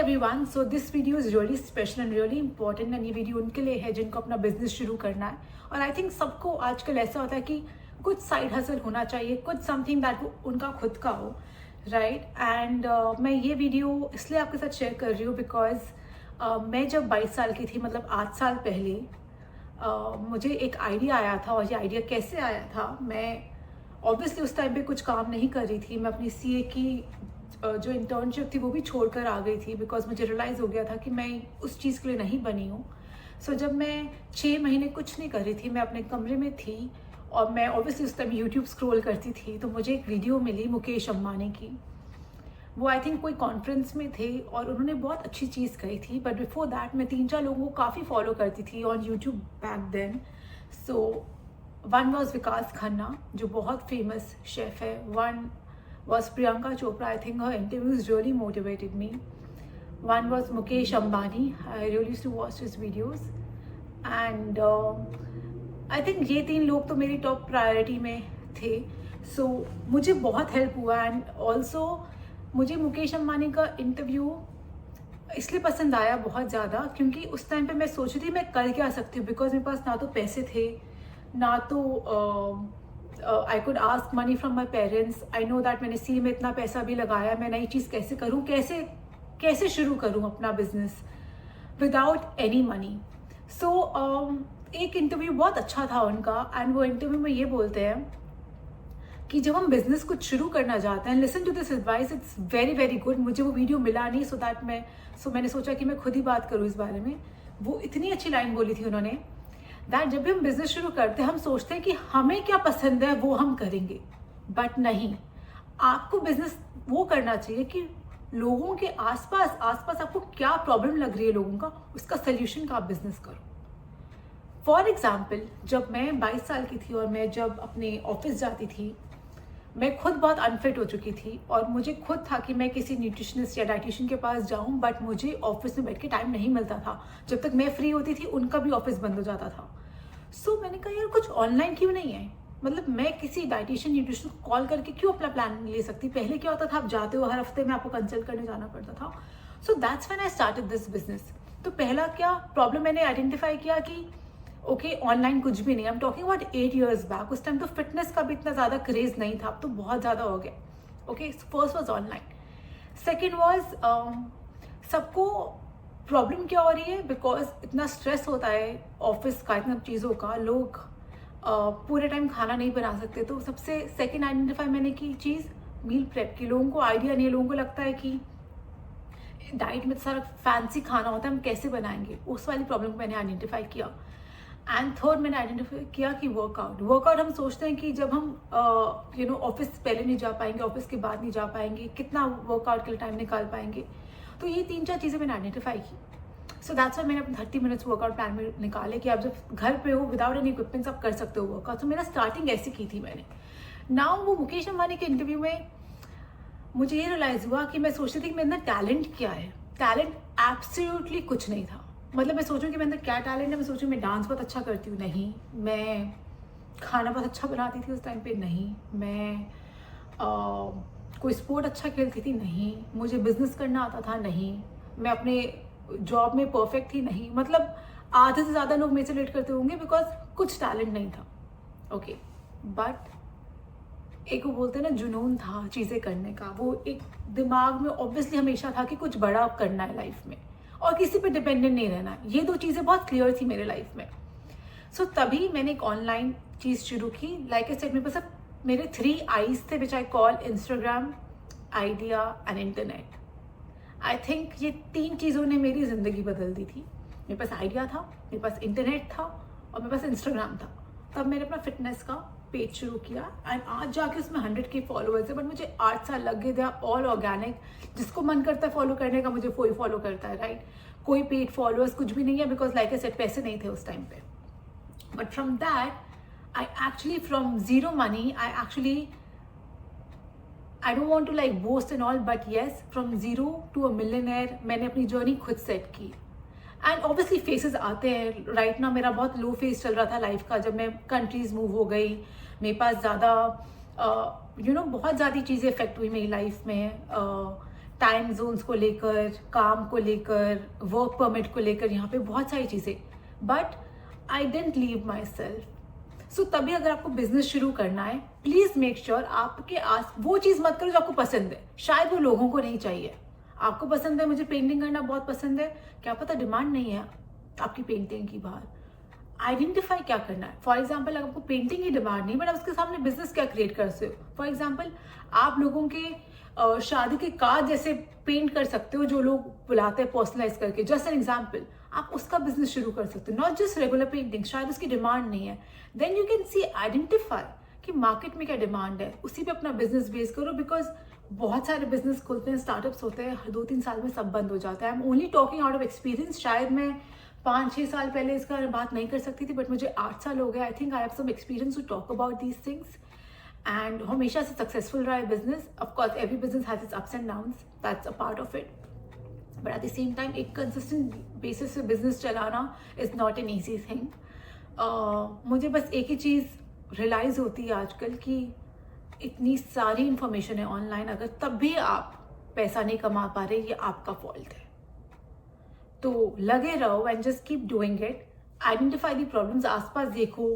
everyone, so this video is really special and really important and ये video उनके लिए है जिनको अपना बिजनेस शुरू करना है। और आई थिंक सबको आजकल ऐसा होता है कि कुछ साइड हसल होना चाहिए, कुछ समथिंग दैट उनका खुद का हो, राइट। एंड मैं ये वीडियो इसलिए आपके साथ शेयर कर रही हूँ बिकॉज मैं जब 22 साल की थी, मतलब 8 साल पहले मुझे एक आइडिया आया था। और ये आइडिया कैसे आया था, मैं ऑब्वियसली उस टाइम पे कुछ काम नहीं कर रही थी। मैं अपनी सीए की जो इंटर्नशिप थी वो भी छोड़कर आ गई थी बिकॉज मुझे रियलाइज़ हो गया था कि मैं उस चीज़ के लिए नहीं बनी हूँ। सो जब मैं 6 महीने कुछ नहीं कर रही थी, मैं अपने कमरे में थी और मैं ऑब्वियसली उस टाइम यूट्यूब स्क्रॉल करती थी, तो मुझे एक वीडियो मिली मुकेश अंबानी की। वो आई थिंक कोई कॉन्फ्रेंस में थे और उन्होंने बहुत अच्छी चीज़ कही थी। बट बिफोर दैट मैं 3-4 लोगों को काफ़ी फॉलो करती थी on YouTube back then. So one was Vikas Khanna जो बहुत फेमस शेफ है, one was Priyanka Chopra. I think her interviews really motivated me. One was Mukesh Ambani. I really used to watch his videos. And I think ये 3 लोग तो मेरी top priority में थे। So मुझे बहुत हेल्प हुआ। एंड ऑल्सो मुझे मुकेश अंबानी का इंटरव्यू इसलिए पसंद आया बहुत ज़्यादा क्योंकि उस टाइम पे मैं सोच रही थी मैं कर क्या सकती हूँ, बिकॉज मेरे पास ना तो पैसे थे, ना तो I could ask money from my parents. I know that मैंने सी में इतना पैसा भी लगाया, मैं नई चीज़ कैसे करूँ, कैसे शुरू करूँ अपना बिजनेस विदाउट एनी मनी। सो एक इंटरव्यू बहुत अच्छा था उनका। एंड वो इंटरव्यू में ये बोलते हैं कि जब हम बिजनेस कुछ शुरू करना चाहते हैं, listen to this advice, it's very very good. मुझे वो वीडियो मिला नहीं, मैंने सोचा कि मैं खुद ही बात करूँ इस बारे में। वो इतनी अच्छी लाइन बोली थी उन्होंने दैट जब भी हम बिजनेस शुरू करते हैं हम सोचते हैं कि हमें क्या पसंद है वो हम करेंगे, बट नहीं, आपको बिजनेस वो करना चाहिए कि लोगों के आसपास आपको क्या प्रॉब्लम लग रही है लोगों का, उसका सोल्यूशन का आप बिजनेस करो। फॉर एग्जाम्पल, जब मैं 22 साल की थी और मैं जब अपने ऑफिस जाती थी, मैं खुद बहुत अनफिट हो चुकी थी और मुझे खुद था कि मैं किसी न्यूट्रिशनिस्ट या डाइटिशियन के पास जाऊं, बट मुझे ऑफिस में बैठ के टाइम नहीं मिलता था। जब तक मैं फ्री होती थी उनका भी ऑफिस बंद हो जाता था। सो मैंने कहा यार कुछ ऑनलाइन क्यों नहीं है, मतलब मैं किसी डाइटिशियन न्यूट्रिशन को कॉल करके क्यों अपना प्लान ले सकती। पहले क्या होता था, आप जाते हो हर हफ्ते में आपको कंसल्ट करने जाना पड़ता था। So that's when I started this business. तो पहला क्या प्रॉब्लम मैंने आइडेंटिफाई किया कि ओके ऑनलाइन कुछ भी नहीं। I am talking about 8 years back. उस टाइम तो फिटनेस का भी इतना ज़्यादा क्रेज नहीं था, अब तो बहुत ज़्यादा हो गया। Okay, first was online. Second was सबको प्रॉब्लम क्या हो रही है, बिकॉज इतना स्ट्रेस होता है ऑफिस का, इतना चीज़ों का, लोग पूरे टाइम खाना नहीं बना सकते। तो सबसे सेकेंड आइडेंटिफाई मैंने की चीज़ मील प्रेप की। लोगों को आइडिया नहीं है, लोगों को लगता है कि डाइट में सारा फैंसी खाना होता है, हम कैसे बनाएंगे, उस वाली प्रॉब्लम को मैंने आइडेंटिफाई किया। एंड थर्ड मैंने आइडेंटिफाई किया कि वर्कआउट हम सोचते हैं कि जब हम ऑफिस पहले नहीं जा पाएंगे, ऑफिस के बाद नहीं जा पाएंगे, कितना वर्कआउट के लिए टाइम निकाल पाएंगे। तो ये 3-4 चीज़ें मैंने आइडेंटिफाई की। सो दैट्स वाई मैंने अपने 30 मिनट्स वर्कआउट प्लान में निकाले कि आप जब घर पे हो विदाउट एनी इक्विपमेंट्स आप कर सकते हो वर्कआउट। तो मेरा स्टार्टिंग ऐसी की थी मैंने। नाउ वो मुकेश अंबानी के इंटरव्यू में मुझे ये रियलाइज़ हुआ कि मैं सोचती थी कि मेरे अंदर टैलेंट क्या है। टैलेंट एब्सोल्युटली कुछ नहीं था। मतलब मैं सोचूं कि मेरे अंदर क्या टैलेंट है, मैं सोचूं मैं डांस बहुत अच्छा करती हूँ, नहीं। मैं खाना बहुत अच्छा बनाती थी उस टाइम पे, नहीं। मैं कोई स्पोर्ट अच्छा खेलती थी, नहीं। मुझे बिजनेस करना आता था, नहीं। मैं अपने जॉब में परफेक्ट थी, नहीं। मतलब आधे से ज़्यादा लोग मेरे से रिलेट करते होंगे बिकॉज कुछ टैलेंट नहीं था। ओके, बट एक वो बोलते हैं ना जुनून था चीज़ें करने का। वो एक दिमाग में ऑब्वियसली हमेशा था कि कुछ बड़ा करना है लाइफ में और किसी पे डिपेंडेंट नहीं रहना। ये 2 चीज़ें बहुत क्लियर थी मेरे लाइफ में। सो तभी मैंने एक ऑनलाइन चीज़ शुरू की। लाइक आई सेड, मेरे पास अब मेरे 3 I's थे which I call Instagram, idea and internet. I think ये 3 चीज़ों ने मेरी ज़िंदगी बदल दी थी। मेरे पास आइडिया था, मेरे पास इंटरनेट था और मेरे पास इंस्टाग्राम था। तब मैंने अपना फिटनेस का पेज शुरू किया एंड आज जाके उसमें 100K फॉलोअर्स है। बट मुझे 8 साल लग गए, दे आर ऑल ऑर्गेनिक। जिसको मन करता है फॉलो करने का मुझे कोई फॉलो करता है, राइट। कोई पेड फॉलोअर्स कुछ भी नहीं है बिकॉज लाइक आई सेड पैसे नहीं थे उस टाइम पे। But from that I actually from zero money I don't want to like boast and all, but yes from zero to a millionaire मैंने अपनी जर्नी खुद सेट की। एंड ऑब्वियसली फेसेस आते हैं। राइट ना मेरा बहुत लो फेस चल रहा था लाइफ का। जब मैं कंट्रीज मूव हो गई, मेरे पास ज़्यादा बहुत ज़्यादा चीज़ें इफेक्ट हुई मेरी लाइफ में। टाइम जोन्स को लेकर, काम को लेकर, वर्क परमिट को लेकर, यहाँ पे बहुत सारी चीज़ें, but I didn't leave myself. So तभी अगर आपको बिजनेस शुरू करना है, प्लीज़ मेक श्योर आपके आस वो चीज़ मत करो जो आपको पसंद है, शायद वो लोगों को नहीं चाहिए। आपको पसंद है, मुझे पेंटिंग करना बहुत पसंद है, क्या पता डिमांड नहीं है आपकी पेंटिंग की बाहर। आइडेंटिफाई क्या करना है। फॉर एग्जाम्पल, अगर आपको पेंटिंग की डिमांड नहीं, बट आप उसके सामने बिजनेस क्या क्रिएट कर सकते हो। फॉर एग्जाम्पल, आप लोगों के शादी के कार्ड जैसे पेंट कर सकते हो, जो लोग बुलाते हैं पर्सनलाइज करके, जस्ट एन एग्जाम्पल, आप उसका बिजनेस शुरू कर सकते हो, नॉट जस्ट रेगुलर पेंटिंग, शायद उसकी डिमांड नहीं है। Then you can see, identify कि मार्केट में क्या डिमांड है, उसी पे अपना बिजनेस बेस करो। बिकॉज बहुत सारे बिजनेस खुलते हैं, स्टार्टअप्स होते हैं, 2-3 साल में सब बंद हो जाता है। I am only talking out of experience. शायद मैं 5-6 साल पहले इसका बात नहीं कर सकती थी, बट मुझे 8 साल हो गए। I think I have some experience to talk about these things, and हमेशा से सक्सेसफुल रहा है business. Of course every business has its ups and downs, that's a part of it, but at the same time एक consistent basis पे business चलाना is not an easy thing. मुझे बस एक ही चीज़ रियलाइज होती है आजकल कि इतनी सारी इंफॉर्मेशन है ऑनलाइन, अगर तब भी आप पैसा नहीं कमा पा रहे, ये आपका फॉल्ट है। तो लगे रहो and just keep doing it. Identify the problems, आसपास देखो।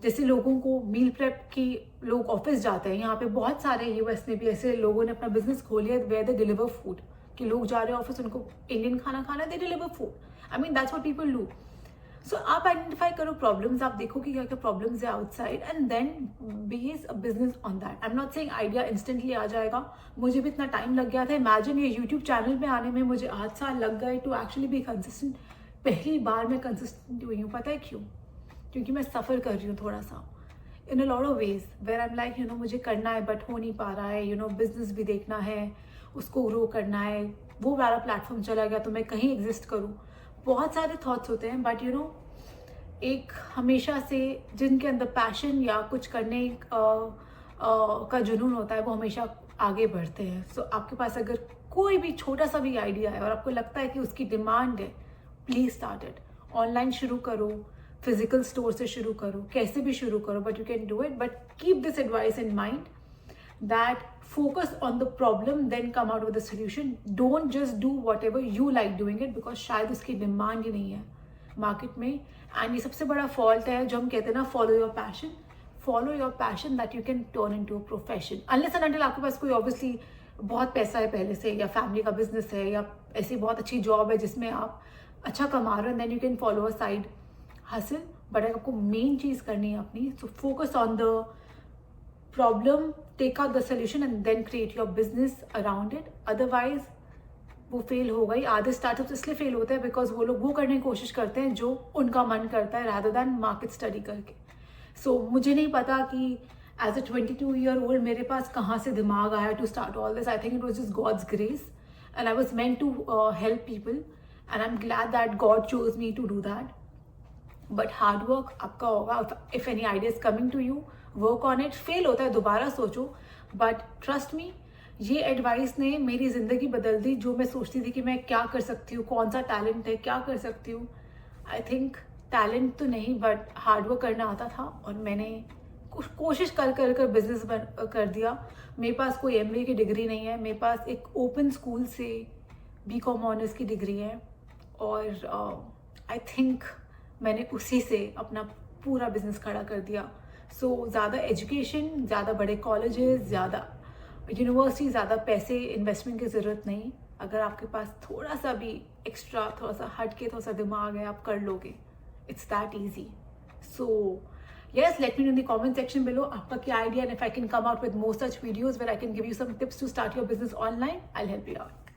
जैसे लोगों को मील प्रेप की लोग ऑफिस जाते हैं, यहाँ पे बहुत सारे यूएस में भी ऐसे लोगों ने अपना बिजनेस खोलिया वेयर दे डिलीवर फूड, कि लोग जा रहे हैं ऑफिस, उनको इंडियन खाना खाना, they deliver food. I mean that's what people do. So आप आइडेंटिफाई करो प्रॉब्लम्स, आप देखो कि क्या क्या प्रॉब्लम्स है outside, and then base a business on that. I am not saying idea instantly आ जाएगा, मुझे भी इतना टाइम लग गया था। इमेजिन ये यूट्यूब चैनल में आने में मुझे 8 साल लग गए टू एक्चुअली बी कंसिस्टेंट। पहली बार मैं कंसिस्टेंट हुई हूँ, पता है क्यों? क्योंकि मैं सफ़र कर रही हूँ थोड़ा सा in a lot of ways, where I am like मुझे करना है बट हो नहीं पा रहा है, बिजनेस भी देखना है, उसको ग्रो करना है, वो वाला प्लेटफॉर्म चला गया तो मैं कहीं एग्जिस्ट करूँ। बहुत सारे थॉट्स होते हैं, बट एक हमेशा से जिनके अंदर पैशन या कुछ करने का जुनून होता है, वो हमेशा आगे बढ़ते हैं। सो आपके पास अगर कोई भी छोटा सा भी आइडिया है और आपको लगता है कि उसकी डिमांड है, प्लीज स्टार्ट इट। ऑनलाइन शुरू करो, फिजिकल स्टोर से शुरू करो, कैसे भी शुरू करो, but you can do it. But keep this advice in mind that focus on the problem, then come out with a solution. Don't just do whatever you like doing it, because शायद उसकी demand ही नहीं है market में। And ये सबसे बड़ा fault है जो हम कहते हैं ना, follow your passion. Follow your passion that you can turn into a profession, unless and until आपके पास कोई ऑब्वियसली बहुत पैसा है पहले से, या फैमिली का बिजनेस है, या ऐसी बहुत अच्छी जॉब है जिसमें आप अच्छा कमा रहे हो, then you can follow a side hustle. But अगर आपको मेन चीज़ करनी है अपनी, so focus on the problem, take out the solution and then create your business around it. Otherwise वो फेल हो गई। आधे स्टार्टअप्स इसलिए फेल होते हैं बिकॉज वो लोग वो करने की कोशिश करते हैं जो उनका मन करता है, rather than मार्केट स्टडी करके। सो मुझे नहीं पता कि एज अ 22-year-old मेरे पास कहाँ से दिमाग आया to start all this. I think it was just God's grace, and I was meant to help people, and I am glad that God chose me to do that. But hard work आपका होगा। If any idea is coming to you, work on it. Fail होता है, दोबारा सोचो, but trust me, ये advice ने मेरी ज़िंदगी बदल दी। जो मैं सोचती थी कि मैं क्या कर सकती हूँ, कौन सा टैलेंट है, क्या कर सकती हूँ, आई थिंक टैलेंट तो नहीं बट हार्डवर्क करना आता था, और मैंने कोशिश कर बिजनेस कर दिया। मेरे पास कोई MBA की डिग्री नहीं है, मेरे पास एक ओपन स्कूल से BCom ऑनर्स की डिग्री है, और आई थिंक मैंने उसी से अपना पूरा बिजनेस खड़ा कर दिया। सो ज़्यादा एजुकेशन, ज़्यादा बड़े कॉलेजेस, ज़्यादा यूनिवर्सिटी, ज़्यादा पैसे इन्वेस्टमेंट की ज़रूरत नहीं। अगर आपके पास थोड़ा सा भी एक्स्ट्रा, थोड़ा सा हट के, थोड़ा सा दिमाग है, आप कर लोगे। It's that easy. So yes, let me know in the comment section below आपका क्या idea, and if I can come out with more such videos where I can give you some tips to start your business online, I'll help you out.